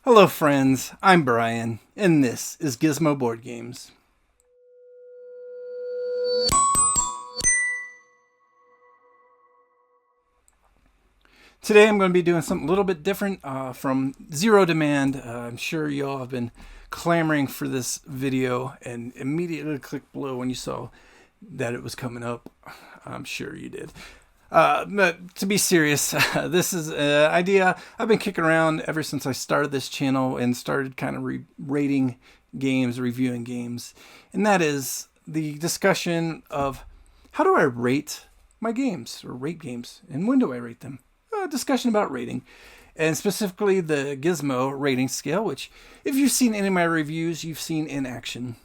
Hello, friends. I'm Brian, and this is Gizmo Board Games. Today, I'm going to be doing something a little bit different from Zero Demand. I'm sure you all have been clamoring for this video and immediately clicked below when you saw that it was coming up. I'm sure you did. But to be serious, this is an idea I've been kicking around ever since I started this channel and started kind of rating games, reviewing games. And that is the discussion of how do I rate my games or rate games and when do I rate them? A discussion about rating. And specifically the Gizmo rating scale, which if you've seen any of my reviews, you've seen in action.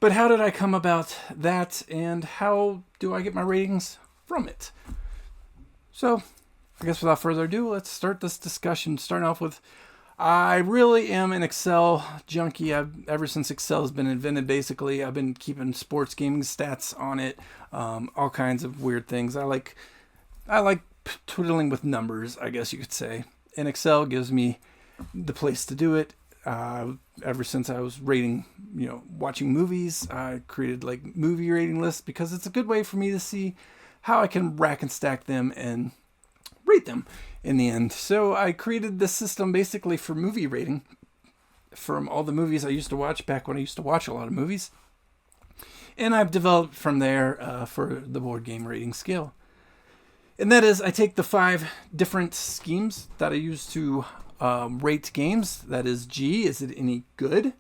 But how did I come about that and how do I get my ratings from it? So, I guess without further ado, let's start this discussion. Starting off with, I really am an Excel junkie. Ever since Excel has been invented, basically, I've been keeping sports gaming stats on it, all kinds of weird things. I like twiddling with numbers, I guess you could say. And Excel gives me the place to do it. Ever since I was watching movies, I created like movie rating lists because it's a good way for me to see how I can rack and stack them and rate them in the end. So I created this system basically for movie rating from all the movies I used to watch back when I used to watch a lot of movies. And I've developed from there for the board game rating scale. And that is, I take the 5 different schemes that I use to rate games. That is G, is it any good?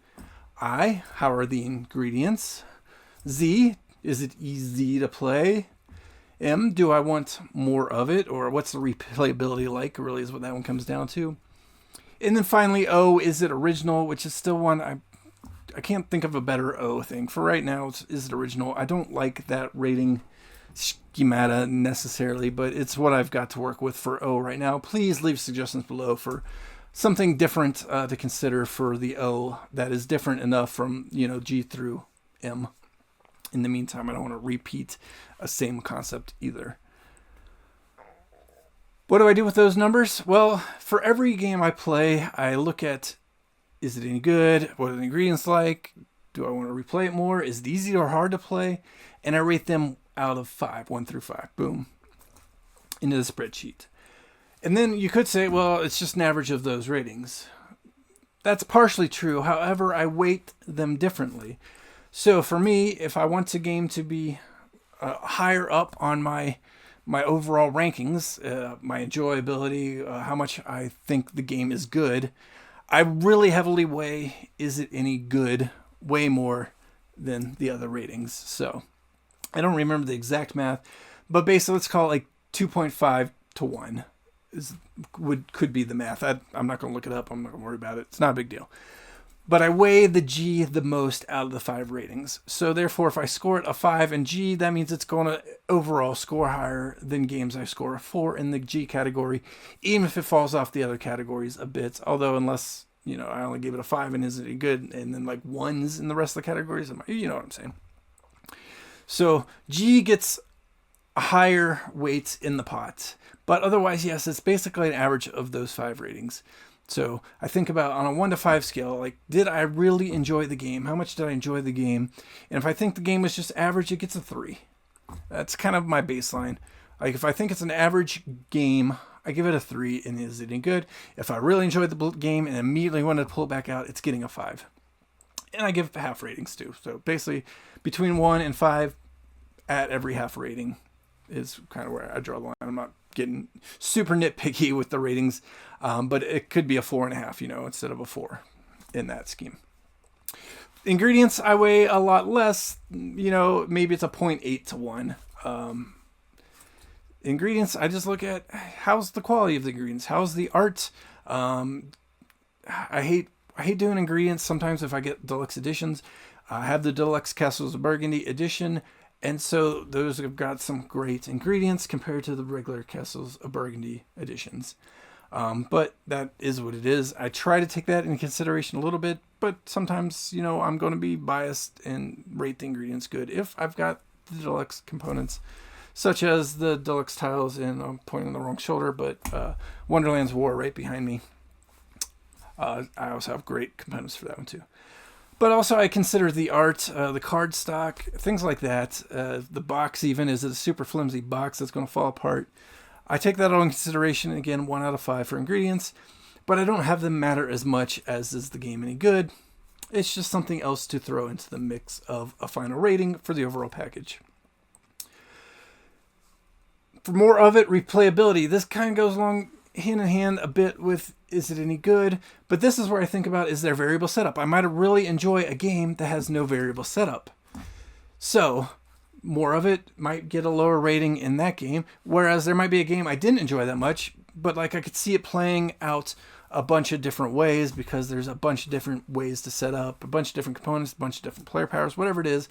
I, how are the ingredients? Z, is it easy to play? M, do I want more of it? Or what's the replayability like, really is what that one comes down to. And then finally, O, is it original? Which is still one I can't think of a better O thing. For right now, is it original? I don't like that rating schemata necessarily, but it's what I've got to work with for O right now. Please leave suggestions below for something different to consider for the O that is different enough from G through M. In the meantime, I don't want to repeat a same concept either. What do I do with those numbers? Well, for every game I play, I look at, is it any good? What are the ingredients like? Do I want to replay it more? Is it easy or hard to play? And I rate them out of 5, 1 through 5. Boom. Into the spreadsheet. And then you could say, well, it's just an average of those ratings. That's partially true. However, I weight them differently. So for me, if I want a game to be higher up on my overall rankings, my enjoyability, how much I think the game is good, I really heavily weigh, is it any good, way more than the other ratings. So I don't remember the exact math, but basically let's call it like 2.5 to 1 could be the math. I'm not going to look it up. I'm not going to worry about it. It's not a big deal. But I weigh the G the most out of the 5 ratings. So therefore, if I score it a 5 in G, that means it's going to overall score higher than games I score a 4 in the G category, even if it falls off the other categories a bit. Although unless, I only gave it a 5 and isn't it good, and then like 1s in the rest of the categories, you know what I'm saying. So G gets a higher weight in the pot. But otherwise, yes, it's basically an average of those 5 ratings. So I think about on a 1 to 5 scale, like, did I really enjoy the game? How much did I enjoy the game? And if I think the game was just average, it gets a 3. That's kind of my baseline. Like, if I think it's an average game, I give it a 3, and is it any good? If I really enjoyed the game and immediately wanted to pull it back out, it's getting a 5. And I give half ratings too. So basically, between 1 and 5 at every half rating is kind of where I draw the line. I'm not getting super nitpicky with the ratings, but it could be a 4.5, instead of a 4 in that scheme. Ingredients, I weigh a lot less, maybe it's a 0.8 to 1. Ingredients, I just look at how's the quality of the ingredients, how's the art. I hate doing ingredients sometimes if I get deluxe editions. I have the Deluxe Castles of Burgundy edition, and so those have got some great ingredients compared to the regular Castles of Burgundy editions. But that is what it is. I try to take that into consideration a little bit, but sometimes, I'm going to be biased and rate the ingredients good if I've got the deluxe components, such as the deluxe tiles, and I'm pointing on the wrong shoulder, but Wonderland's War right behind me. I also have great components for that one too. But also I consider the art, the card stock, things like that. The box even, is it a super flimsy box that's going to fall apart? I take that all in consideration. Again, 1 out of 5 for ingredients, but I don't have them matter as much as is the game any good. It's just something else to throw into the mix of a final rating for the overall package. For more of it, replayability. This kind of goes along hand in hand a bit with, is it any good? But this is where I think about, is there variable setup? I might really enjoy a game that has no variable setup. So more of it might get a lower rating in that game. Whereas there might be a game I didn't enjoy that much, but like I could see it playing out a bunch of different ways because there's a bunch of different ways to set up, a bunch of different components, a bunch of different player powers, whatever it is.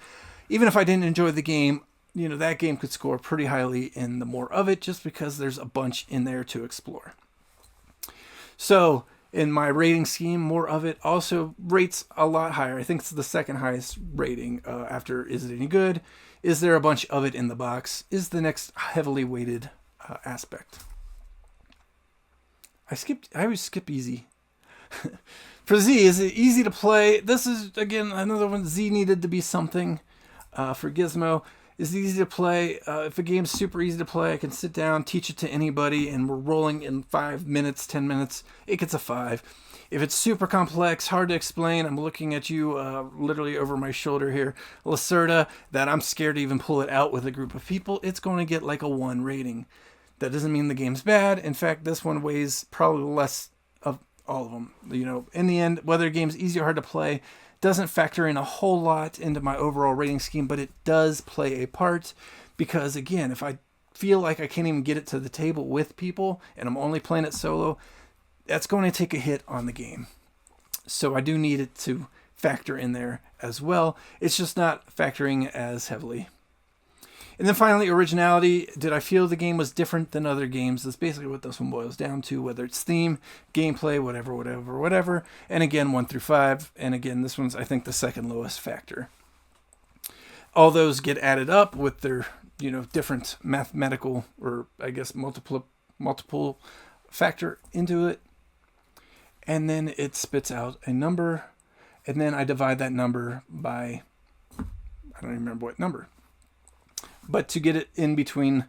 Even if I didn't enjoy the game, you know, that game could score pretty highly in the more of it just because there's a bunch in there to explore. So in my rating scheme, more of it also rates a lot higher. I think it's the second highest rating after is it any good? Is there a bunch of it in the box? Is the next heavily weighted aspect. I always skip easy. For Z, is it easy to play? This is, again, another one. Z needed to be something. For Gizmo, is it easy to play? If a game's super easy to play, I can sit down, teach it to anybody, and we're rolling in 5 minutes, 10 minutes. It gets a 5. If it's super complex, hard to explain, I'm looking at you literally over my shoulder here, Lacerda, that I'm scared to even pull it out with a group of people, it's going to get like a 1 rating. That doesn't mean the game's bad. In fact, this one weighs probably less of all of them. You know, in the end, whether a game's easy or hard to play doesn't factor in a whole lot into my overall rating scheme, but it does play a part because, again, if I feel like I can't even get it to the table with people and I'm only playing it solo, that's going to take a hit on the game. So I do need it to factor in there as well. It's just not factoring as heavily. And then finally, originality. Did I feel the game was different than other games? That's basically what this one boils down to, whether it's theme, gameplay, whatever. And again, 1 through 5. And again, this one's, I think, the second lowest factor. All those get added up with their, you know, different mathematical, or I guess multiple factor into it. And then it spits out a number. And then I divide that number by, I don't even remember what number. But to get it in between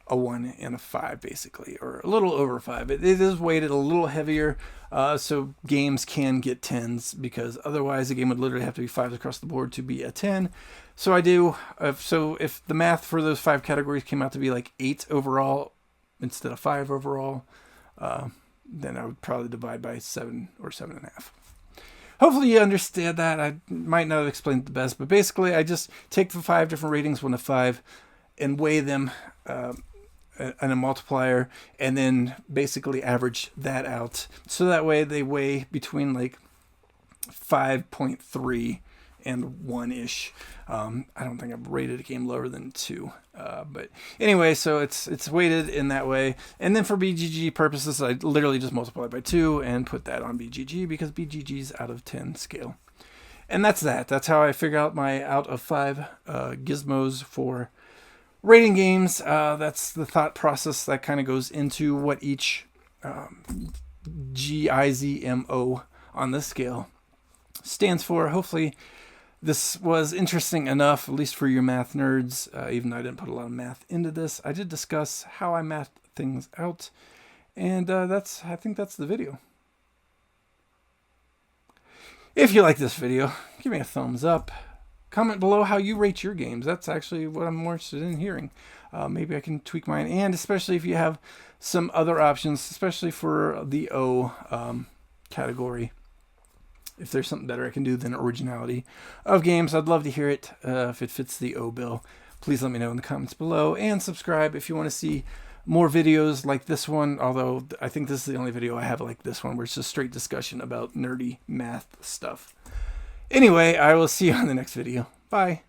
a 1 and a 5, basically, or a little over 5. It is weighted a little heavier, so games can get 10s, because otherwise the game would literally have to be 5s across the board to be a 10. So I do, so if the math for those 5 categories came out to be like 8 overall instead of 5 overall, then I would probably divide by 7 or 7.5. Hopefully you understand that. I might not have explained it the best, but basically I just take the 5 different ratings, 1 to 5, and weigh them in a multiplier, and then basically average that out. So that way they weigh between like 5.3 and 1-ish. I don't think I've rated a game lower than 2. But anyway, so it's weighted in that way. And then for BGG purposes, I literally just multiply by 2 and put that on BGG, because BGG's out of 10 scale. And that's that. That's how I figure out my out of 5 gizmos for rating games. That's the thought process that kind of goes into what each GIZMO on this scale stands for. Hopefully this was interesting enough, at least for your math nerds, even though I didn't put a lot of math into this. I did discuss how I math things out, and I think that's the video. If you like this video, give me a thumbs up. Comment below how you rate your games. That's actually what I'm more interested in hearing. Maybe I can tweak mine, and especially if you have some other options, especially for the O category. If there's something better I can do than originality of games, I'd love to hear it. If it fits the O bill, please let me know in the comments below, and subscribe if you want to see more videos like this one, although I think this is the only video I have like this one, where it's just straight discussion about nerdy math stuff. Anyway, I will see you on the next video. Bye.